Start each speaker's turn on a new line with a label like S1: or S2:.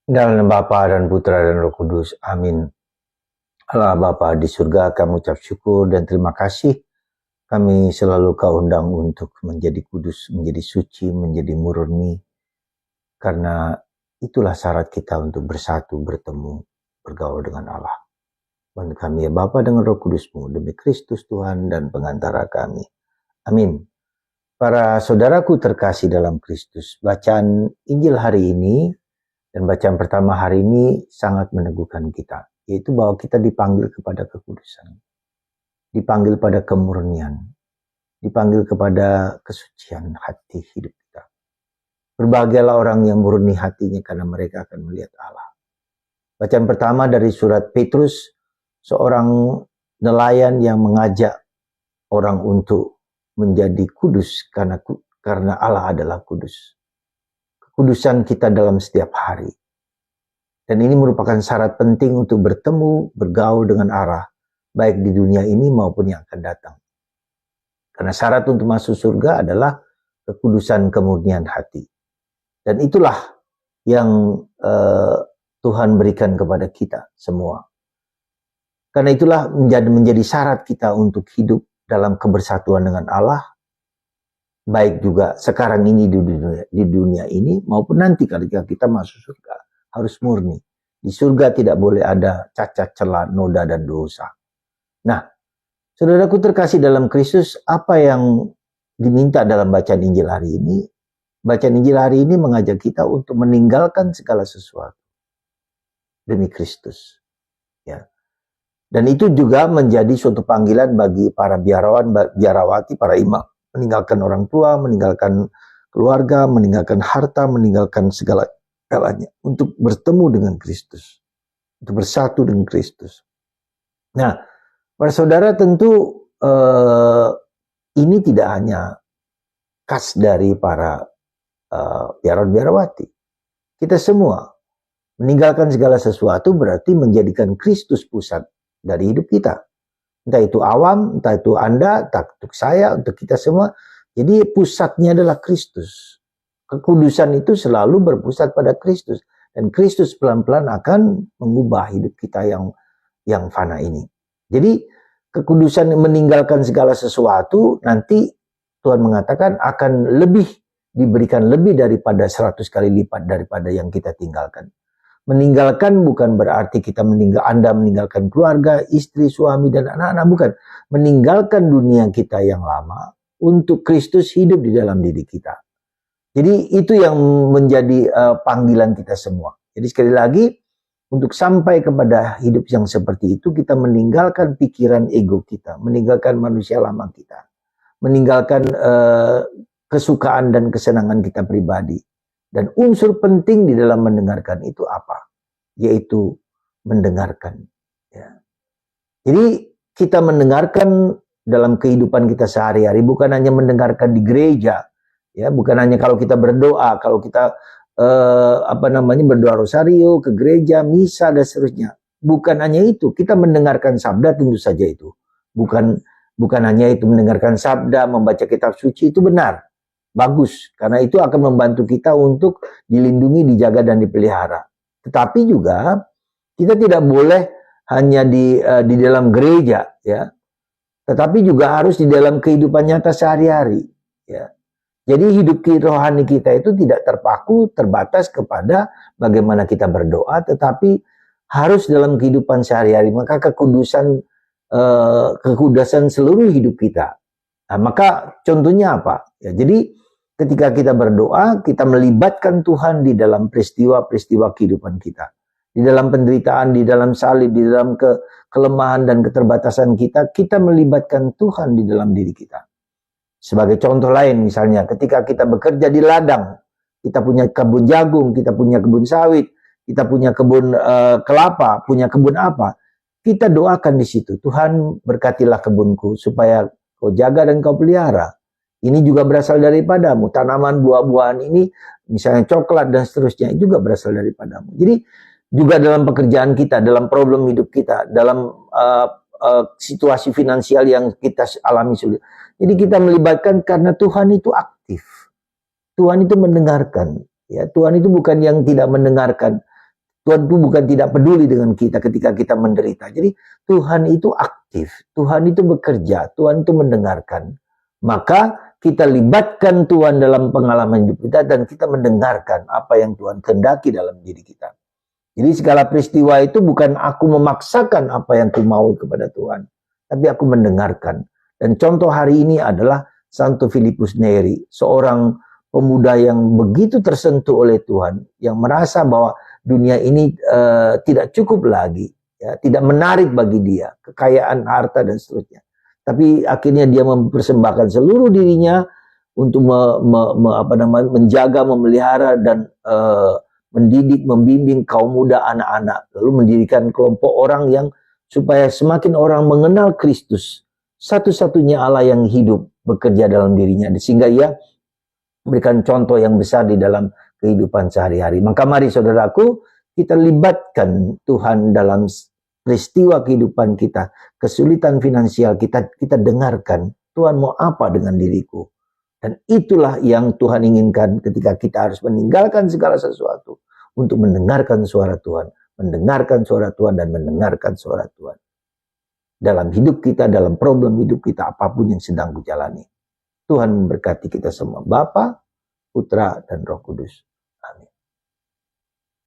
S1: Dalam nama Bapa dan Putra dan Roh Kudus. Amin. Allah Bapa di surga, kami ucap syukur dan terima kasih. Kami selalu Kau undang untuk menjadi kudus, menjadi suci, menjadi murni. Karena itulah syarat kita untuk bersatu, bertemu, bergaul dengan Allah. Bantu kami ya Bapa dengan Roh Kudus-Mu, demi Kristus Tuhan dan pengantara kami. Amin. Para saudaraku terkasih dalam Kristus, bacaan Injil hari ini dan bacaan pertama hari ini sangat meneguhkan kita, yaitu bahwa kita dipanggil kepada kekudusan, dipanggil pada kemurnian, dipanggil kepada kesucian hati hidup kita. Berbahagialah orang yang murni hatinya karena mereka akan melihat Allah. Bacaan pertama dari surat Petrus, seorang nelayan yang mengajak orang untuk menjadi kudus karena Allah adalah kudus. Kekudusan kita dalam setiap hari. Dan ini merupakan syarat penting untuk bertemu, bergaul dengan Allah, baik di dunia ini maupun yang akan datang. Karena syarat untuk masuk surga adalah kekudusan kemurnian hati. Dan itulah yang Tuhan berikan kepada kita semua. Karena itulah menjadi syarat kita untuk hidup dalam kebersatuan dengan Allah, baik juga sekarang ini di dunia ini maupun nanti ketika kita masuk surga, harus murni. Di surga tidak boleh ada cacat, celah, noda dan dosa. Nah, saudaraku terkasih dalam Kristus, apa yang diminta dalam bacaan Injil hari ini? Bacaan Injil hari ini mengajak kita untuk meninggalkan segala sesuatu demi Kristus. Ya. Dan itu juga menjadi suatu panggilan bagi para biarawan, biarawati, para imam. Meninggalkan orang tua, meninggalkan keluarga, meninggalkan harta, meninggalkan segala-galanya. Untuk bertemu dengan Kristus. Untuk bersatu dengan Kristus. Nah, para saudara tentu ini tidak hanya khas dari para biarawan-biarawati. Kita semua meninggalkan segala sesuatu berarti menjadikan Kristus pusat dari hidup kita. Entah itu awam, entah itu Anda, entah untuk saya, untuk kita semua. Jadi pusatnya adalah Kristus. Kekudusan itu selalu berpusat pada Kristus. Dan Kristus pelan-pelan akan mengubah hidup kita yang fana ini. Jadi kekudusan meninggalkan segala sesuatu, nanti Tuhan mengatakan akan diberikan lebih daripada 100 kali lipat daripada yang kita tinggalkan. Meninggalkan bukan berarti Anda meninggalkan keluarga, istri, suami, dan anak-anak. Bukan. Meninggalkan dunia kita yang lama untuk Kristus hidup di dalam diri kita. Jadi itu yang menjadi panggilan kita semua. Jadi sekali lagi, untuk sampai kepada hidup yang seperti itu, kita meninggalkan pikiran ego kita. Meninggalkan manusia lama kita. Meninggalkan kesukaan dan kesenangan kita pribadi. Dan unsur penting di dalam mendengarkan itu apa? Yaitu mendengarkan. Ya. Jadi kita mendengarkan dalam kehidupan kita sehari-hari, bukan hanya mendengarkan di gereja, ya, bukan hanya kalau kita berdoa, kalau kita berdoa rosario ke gereja, misa dan seterusnya. Bukan hanya itu, kita mendengarkan sabda tentu saja itu. Bukan hanya itu mendengarkan sabda, membaca kitab suci itu benar. Bagus, karena itu akan membantu kita untuk dilindungi, dijaga, dan dipelihara. Tetapi juga kita tidak boleh hanya di dalam gereja, ya. Tetapi juga harus di dalam kehidupan nyata sehari-hari, ya. Jadi hidup rohani kita itu tidak terbatas kepada bagaimana kita berdoa, tetapi harus dalam kehidupan sehari-hari. Maka kekudusan seluruh hidup kita. Nah, maka contohnya apa? Ya, jadi ketika kita berdoa, kita melibatkan Tuhan di dalam peristiwa-peristiwa kehidupan kita. Di dalam penderitaan, di dalam salib, di dalam kelemahan dan keterbatasan kita, kita melibatkan Tuhan di dalam diri kita. Sebagai contoh lain misalnya, ketika kita bekerja di ladang, kita punya kebun jagung, kita punya kebun sawit, kita punya kebun kelapa, punya kebun apa, kita doakan di situ, Tuhan berkatilah kebunku supaya kau jaga dan kau pelihara. Ini juga berasal daripadamu. Tanaman buah-buahan ini, misalnya coklat dan seterusnya, juga berasal daripadamu. Jadi juga dalam pekerjaan kita, dalam problem hidup kita, dalam situasi finansial yang kita alami sulit. Jadi kita melibatkan karena Tuhan itu aktif. Tuhan itu mendengarkan. Ya, Tuhan itu bukan yang tidak mendengarkan. Tuhan itu bukan tidak peduli dengan kita ketika kita menderita. Jadi Tuhan itu aktif, Tuhan itu bekerja, Tuhan itu mendengarkan. Maka kita libatkan Tuhan dalam pengalaman hidup kita dan kita mendengarkan apa yang Tuhan kehendaki dalam diri kita. Jadi segala peristiwa itu bukan aku memaksakan apa yang ku mau kepada Tuhan, tapi aku mendengarkan. Dan contoh hari ini adalah Santo Filipus Neri, seorang pemuda yang begitu tersentuh oleh Tuhan, yang merasa bahwa dunia ini tidak cukup lagi, ya, tidak menarik bagi dia, kekayaan, harta dan seterusnya. Tapi akhirnya dia mempersembahkan seluruh dirinya untuk menjaga, memelihara dan mendidik, membimbing kaum muda, anak-anak, lalu mendirikan kelompok orang yang supaya semakin orang mengenal Kristus, satu-satunya Allah yang hidup bekerja dalam dirinya, sehingga ia memberikan contoh yang besar di dalam kehidupan sehari-hari. Maka mari saudaraku, kita libatkan Tuhan dalam peristiwa kehidupan kita, kesulitan finansial kita dengarkan, Tuhan mau apa dengan diriku? Dan itulah yang Tuhan inginkan ketika kita harus meninggalkan segala sesuatu untuk mendengarkan suara Tuhan, mendengarkan suara Tuhan dan mendengarkan suara Tuhan. Dalam hidup kita, dalam problem hidup kita, apapun yang sedang kujalani. Tuhan memberkati kita semua, Bapa, Putra, dan Roh Kudus.